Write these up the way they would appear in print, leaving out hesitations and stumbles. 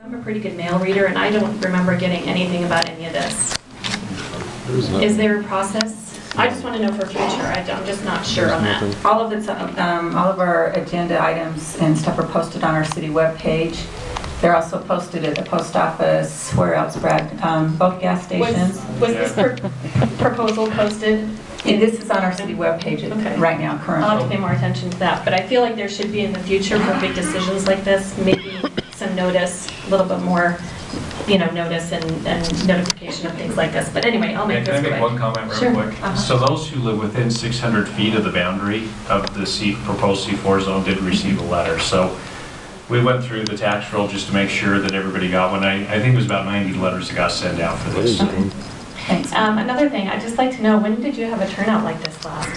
I'm a pretty good mail reader, and I don't remember getting anything about any of this. Is there a process? I just want to know for future. I'm just not sure on that. All of our agenda items and stuff are posted on our city webpage. They're also posted at the post office. Where else, Brad? Both gas stations. Was this proposal posted? And this is on our city webpage right now, currently. I'll have to pay more attention to that, but I feel like there should be in the future for big decisions like this, maybe some notice, a little bit more, notice and notification of things like this. But anyway, I'll make this quick. Can I make one comment real quick? So those who live within 600 feet of the boundary of the proposed C4 zone did receive a letter. So we went through the tax roll just to make sure that everybody got one. I think it was about 90 letters that got sent out for this. Thanks. Another thing, I'd just like to know, when did you have a turnout like this last?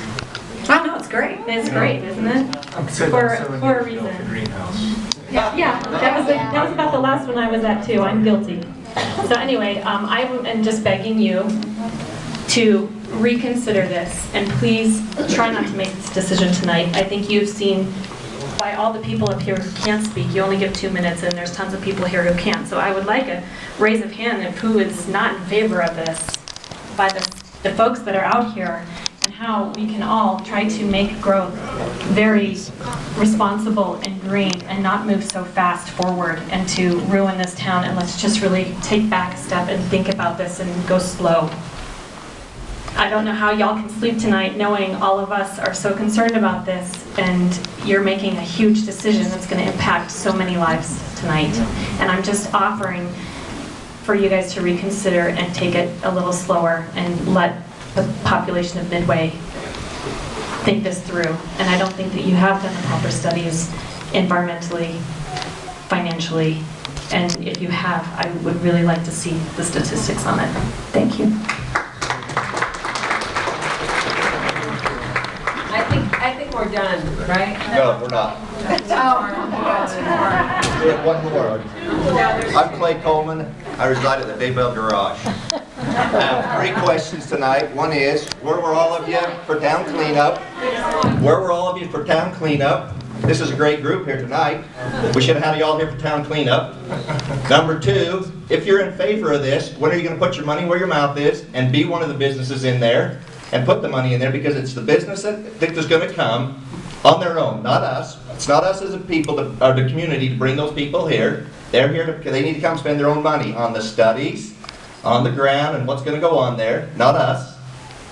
Oh, no, it's great. It's great, isn't it? For a reason. Yeah, that was about the last one I was at too. I'm guilty. So anyway, I am just begging you to reconsider this, and please try not to make this decision tonight. I think you've seen by all the people up here who can't speak, you only give 2 minutes, and there's tons of people here who can't. So I would like a raise of hand of who is not in favor of this by the folks that are out here, and how we can all try to make growth very responsible and green and not move so fast forward and to ruin this town. And let's just really take back a step and think about this and go slow. I don't know how y'all can sleep tonight knowing all of us are so concerned about this, and you're making a huge decision that's going to impact so many lives tonight. And I'm just offering for you guys to reconsider and take it a little slower and let the population of Midway think this through. And I don't think that you have done the proper studies environmentally, financially, and if you have, I would really like to see the statistics on it. Thank you. I think we're done, right? No, we're not. We have one more. I'm Clay Coleman. I reside at the Daybell Garage. I have 3 questions tonight. One is, where were all of you for town cleanup? Where were all of you for town cleanup? This is a great group here tonight. We should have had you all here for town cleanup. Number 2, if you're in favor of this, when are you going to put your money where your mouth is and be one of the businesses in there and put the money in there, because it's the business that is going to come on their own, not us. It's not us as a people, or the community, to bring those people here. They're here because they need to come spend their own money on the studies, on the ground, and what's going to go on there, not us.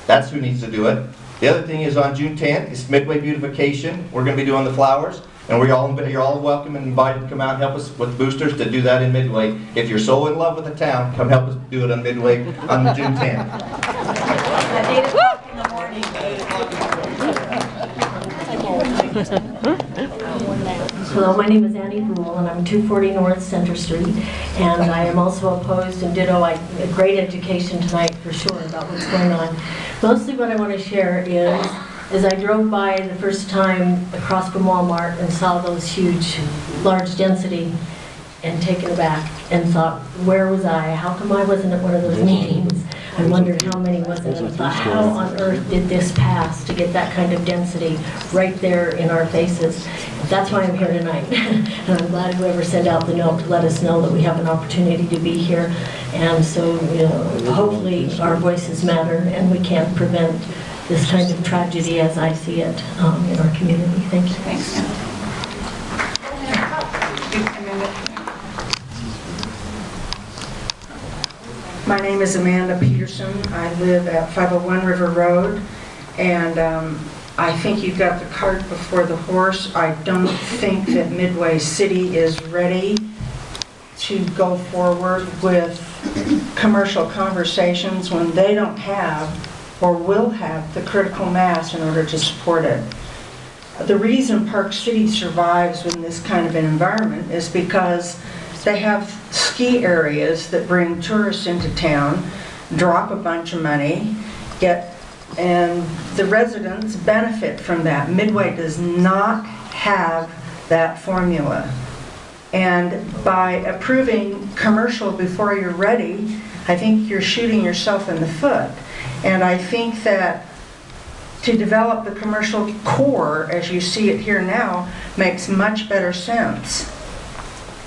That's who needs to do it. The other thing is on June 10th, it's Midway Beautification. We're going to be doing the flowers, and you're all welcome and invited to come out and help us with boosters to do that in Midway. If you're so in love with the town, come help us do it on Midway on June 10th. At 8 o'clock in the morning. Hello, my name is Annie Rule, and I'm 240 North Center Street, and I am also opposed, and ditto, a great education tonight for sure about what's going on. Mostly what I want to share is, as I drove by the first time across from Walmart and saw those huge, large density, and taken aback and thought, where was I? How come I wasn't at one of those meetings? I wondered how many wasn't, and thought, how on earth did this pass to get that kind of density right there in our faces? That's why I'm here tonight. And I'm glad whoever sent out the note to let us know that we have an opportunity to be here. And so, hopefully our voices matter and we can prevent this kind of tragedy as I see it in our community. Thank you. Thanks. My name is Amanda Petersen. I live at 501 River Road, and I think you've got the cart before the horse. I don't think that Midway City is ready to go forward with commercial conversations when they don't have or will have the critical mass in order to support it. The reason Park City survives in this kind of an environment is because they have ski areas that bring tourists into town, drop a bunch of money, and the residents benefit from that. Midway does not have that formula. And by approving commercial before you're ready, I think you're shooting yourself in the foot. And I think that to develop the commercial core, as you see it here now, makes much better sense.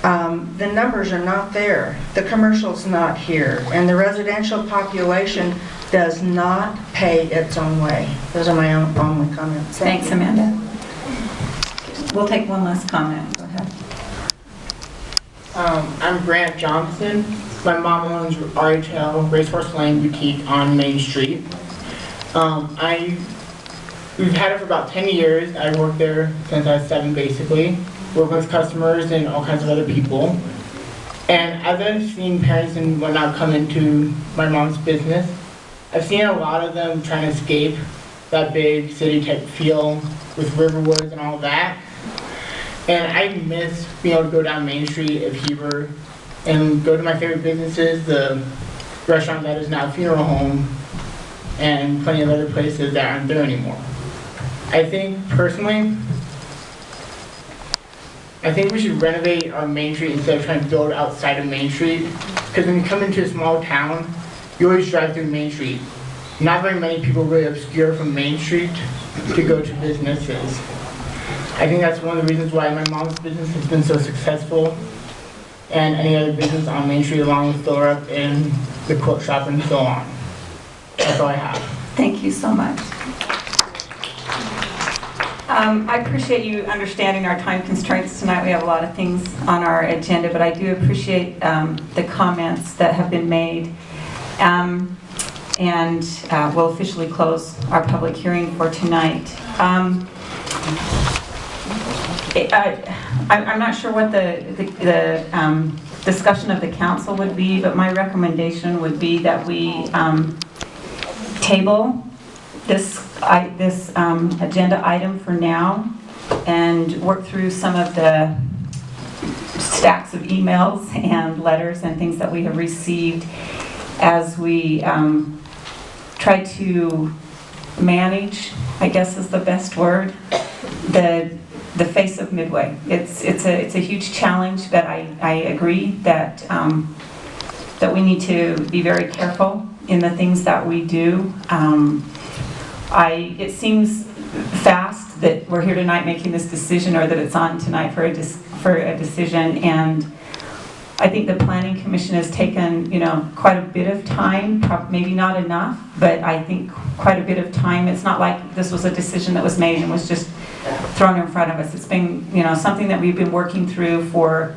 the numbers are not there. The commercial's not here. And the residential population does not pay its own way. Those are my only comments. Thanks, Amanda. We'll take one last comment. Go ahead. I'm Grant Johnson. My mom owns RHL Racehorse Lane Boutique on Main Street. We've had it for about 10 years. I worked there since I was 7 basically. Work with customers and all kinds of other people. And as I've seen parents and whatnot come into my mom's business, I've seen a lot of them trying to escape that big city type feel with Riverwoods and all that. And I miss being able to go down Main Street of Heber and go to my favorite businesses, the restaurant that is now a funeral home, and plenty of other places that aren't there anymore. I think personally, I think we should renovate our Main Street instead of trying to build outside of Main Street. Because when you come into a small town, you always drive through Main Street. Not very many people really obscure from Main Street to go to businesses. I think that's one of the reasons why my mom's business has been so successful, and any other business on Main Street along with Phillip and the quilt shop and so on. That's all I have. Thank you so much. I appreciate you understanding our time constraints tonight. We have a lot of things on our agenda, but I do appreciate the comments that have been made. And we'll officially close our public hearing for tonight. I'm not sure what the discussion of the council would be, but my recommendation would be that we table this agenda item for now and work through some of the stacks of emails and letters and things that we have received as we try to manage, I guess is the best word, the face of Midway. It's a huge challenge, but I agree that that we need to be very careful in the things that we do. It seems fast that we're here tonight making this decision, or that it's on tonight for a decision, and I think the Planning Commission has taken, quite a bit of time, maybe not enough, but I think quite a bit of time. It's not like this was a decision that was made and was just thrown in front of us. It's been, something that we've been working through for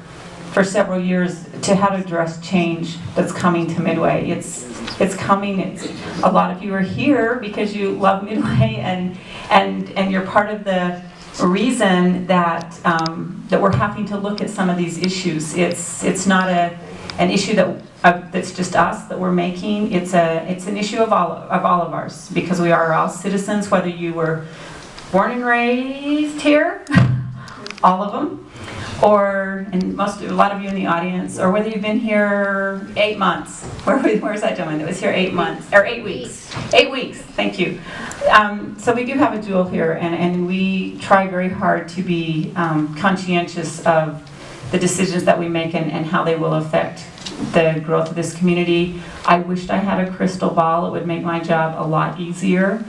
several years to how to address change that's coming to Midway. It's coming. A lot of you are here because you love Midway, and you're part of the reason that that we're having to look at some of these issues. It's not an issue that's just us that we're making. It's an issue of all of ours, because we are all citizens, whether you were born and raised here, all of them, or a lot of you in the audience, or whether you've been here 8 months. Where's that gentleman that was here 8 months or 8 weeks? 8 weeks. Thank you. So we do have a duel here, and we try very hard to be conscientious of the decisions that we make and how they will affect the growth of this community. I wished I had a crystal ball. It would make my job a lot easier.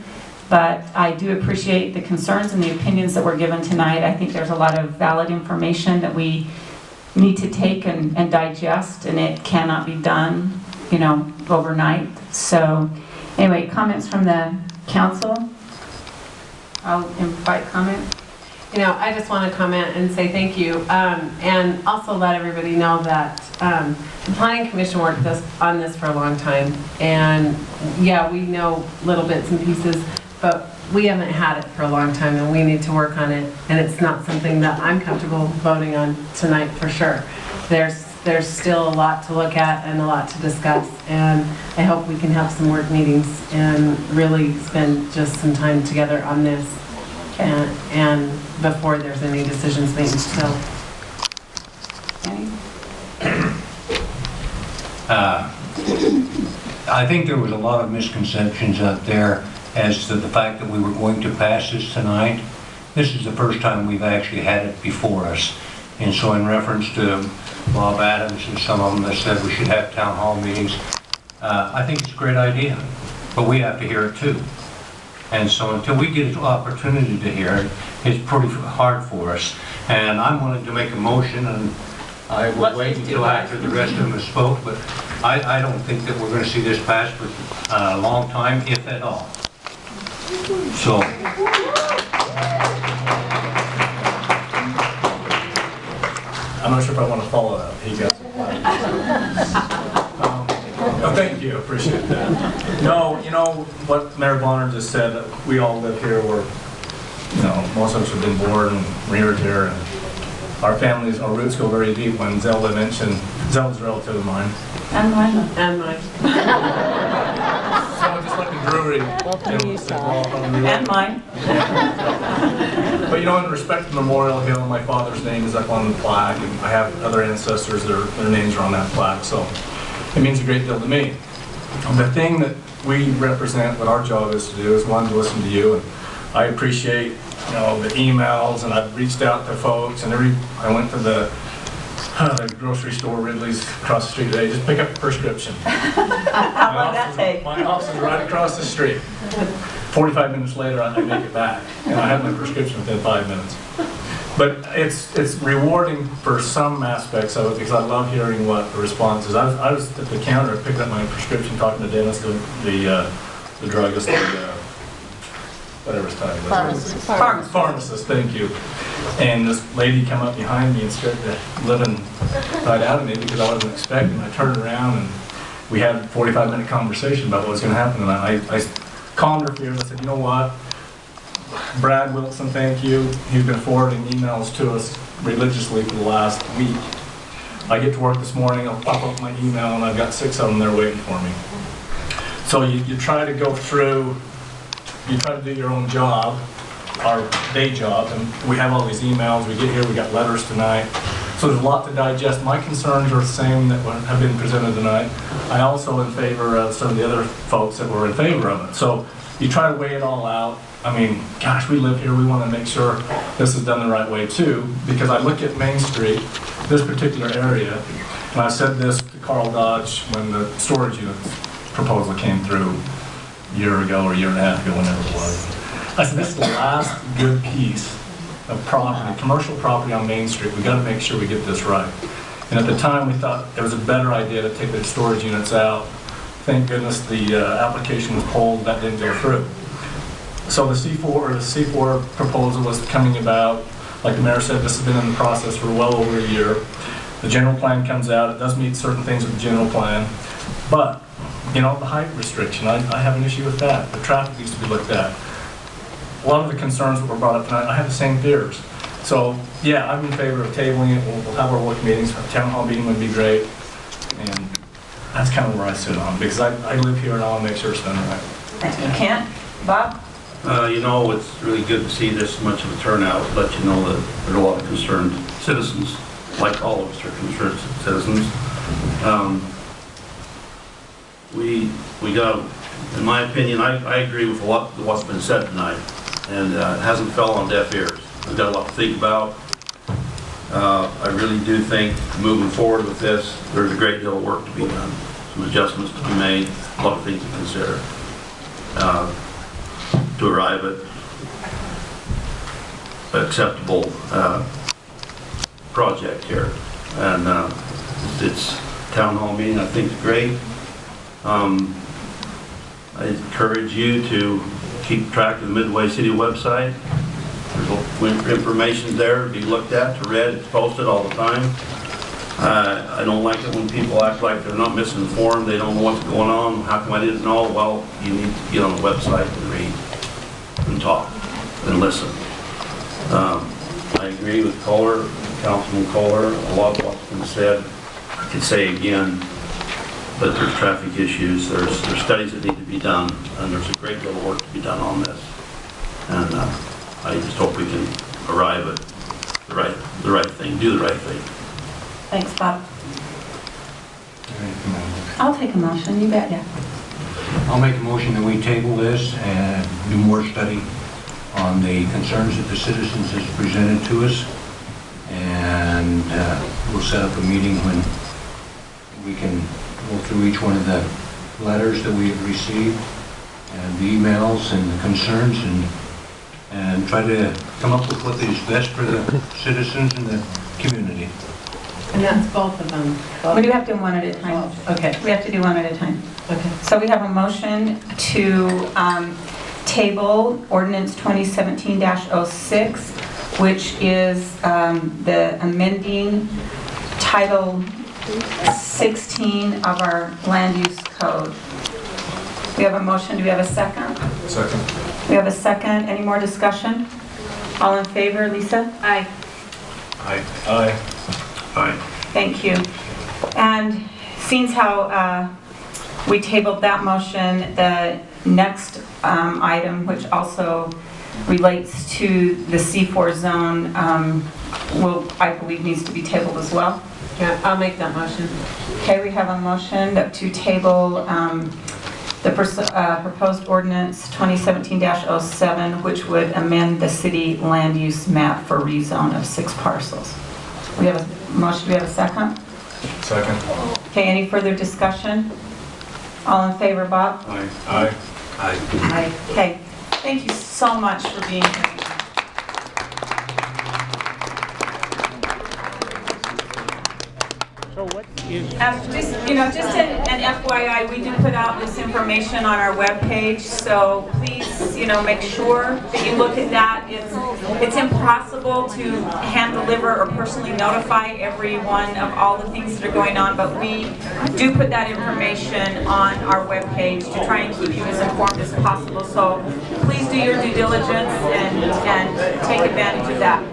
But I do appreciate the concerns and the opinions that were given tonight. I think there's a lot of valid information that we need to take and digest, and it cannot be done, overnight. So anyway, comments from the council? I'll invite comment. I just want to comment and say thank you, and also let everybody know that the Planning Commission worked on this for a long time, and yeah, we know little bits and pieces, but we haven't had it for a long time, and we need to work on it, and it's not something that I'm comfortable voting on tonight for sure. There's still a lot to look at and a lot to discuss, and I hope we can have some work meetings and really spend just some time together on this, and before there's any decisions made. So I think there was a lot of misconceptions out there as to the fact that we were going to pass this tonight. This is the first time we've actually had it before us. And so in reference to Bob Adams and some of them that said we should have town hall meetings, I think it's a great idea, but we have to hear it too. And so until we get an opportunity to hear it, it's pretty hard for us. And I'm willing to make a motion, and I will wait until after the rest of them have spoke, but I don't think that we're going to see this pass for a long time, if at all. So, I'm not sure if I want to follow that. He got no, thank you. Appreciate that. No, you know what Mayor Bonner just said, that we all live here. We're, you know, most of us have been born and reared here. And our families, our roots go very deep. When Zelda mentioned, Zelda's a relative of mine. And mine. And mine. So just like the brewery. And mine. But you know, in respect to Memorial Hill, my father's name is up on the plaque, and I have other ancestors, their names are on that plaque, so it means a great deal to me. The thing that we represent, what our job is to do, is one, to listen to you, and I appreciate, you know, the emails, and I've reached out to folks, and I went to the grocery store, Ridley's, across the street today, just pick up a prescription. How long did that take? My office is right across the street. 45 minutes later, I make it back, and I have my prescription within 5 minutes. But it's rewarding for some aspects of it, because I love hearing what the response is. I was at the counter, picked up my prescription, talking to Dennis, the druggist, whatever his title is. Pharmacist, thank you. And this lady come up behind me and scared the living right out of me, because I wasn't expecting. I turned around and we had a 45-minute conversation about what was going to happen, and I calmed her fear, and I said, you know what, Brad Wilson, thank you. He's been forwarding emails to us religiously for the last week. I get to work this morning, I'll pop up my email, and I've got 6 of them there waiting for me. So you try to go through, you try to do your own job, our day job, and we have all these emails, we get here, we got letters tonight. So there's a lot to digest. My concerns are the same that have been presented tonight. I also in favor of some of the other folks that were in favor of it. So you try to weigh it all out. I mean, gosh, we live here, we want to make sure this is done the right way too, because I look at Main Street, this particular area, and I said this to Carl Dodge when the storage unit proposal came through a year ago or a year and a half ago, whenever it was. I said, this is the last good piece of property, commercial property on Main Street. We got to make sure we get this right. And at the time, we thought it was a better idea to take the storage units out. Thank goodness the application was pulled, that didn't go through. So the C-4 proposal was coming about. Like the mayor said, this has been in the process for well over a year. The general plan comes out. It does meet certain things with the general plan. But, you know, the height restriction, I have an issue with that. The traffic needs to be looked at. A lot of the concerns that were brought up tonight, I have the same fears. So, yeah, I'm in favor of tabling it. We'll have our work meetings. A town hall meeting would be great. And that's kind of where I sit on, because I live here and I want to make sure it's done right. Thank you. Kent? Bob? You know, it's really good to see this much of a turnout, let you know that there are a lot of concerned citizens, like all of us are concerned citizens. We got, in my opinion, I agree with what's been said tonight, and it hasn't fell on deaf ears. We've got a lot to think about. I really do think moving forward with this, there's a great deal of work to be done, some adjustments to be made, a lot of things to consider to arrive at an acceptable project here. And it's town hall meeting, I think, is great. I encourage you to keep track of the Midway City website. There's information there to be looked at, to read. It's posted all the time. I don't like it when people act like they're not misinformed, they don't know what's going on. How come I didn't know? Well, you need to get on the website and read and talk and listen. I agree with Kohler, Councilman Kohler. A lot of what's been said, I could say again, but there's traffic issues, there's studies that need to be done, and there's a great deal of work to be done on this. And I just hope we can arrive at the right thing, do the right thing. Thanks, Bob. I'll take a motion, you bet, yeah. I'll make a motion that we table this and do more study on the concerns that the citizens has presented to us. And we'll set up a meeting when we can go through each one of the letters that we have received and the emails and the concerns and try to come up with what is best for the citizens and the community. And that's both of them. We do have to do one at a time. Okay. We have to do one at a time. Okay. So we have a motion to table ordinance 2017-06, which is the amending Title 16 of our land use code. We have a motion. Do we have a second? Second. We have a second. Any more discussion? All in favor, Lisa? Aye. Aye. Aye. Aye. Thank you. And seeing how we tabled that motion, the next item, which also relates to the C-4 zone, will, I believe, needs to be tabled as well. Yeah, I'll make that motion. Okay, we have a motion to table the proposed ordinance 2017-07, which would amend the city land use map for rezone of 6 parcels. We have a motion. Do we have a second? Second. Okay, any further discussion? All in favor, Bob? Aye. Aye. Aye. Aye. Okay, thank you so much for being here. Just an FYI, we do put out this information on our webpage, so please, make sure that you look at that. It's impossible to hand deliver or personally notify everyone of all the things that are going on, but we do put that information on our webpage to try and keep you as informed as possible. So please do your due diligence and take advantage of that.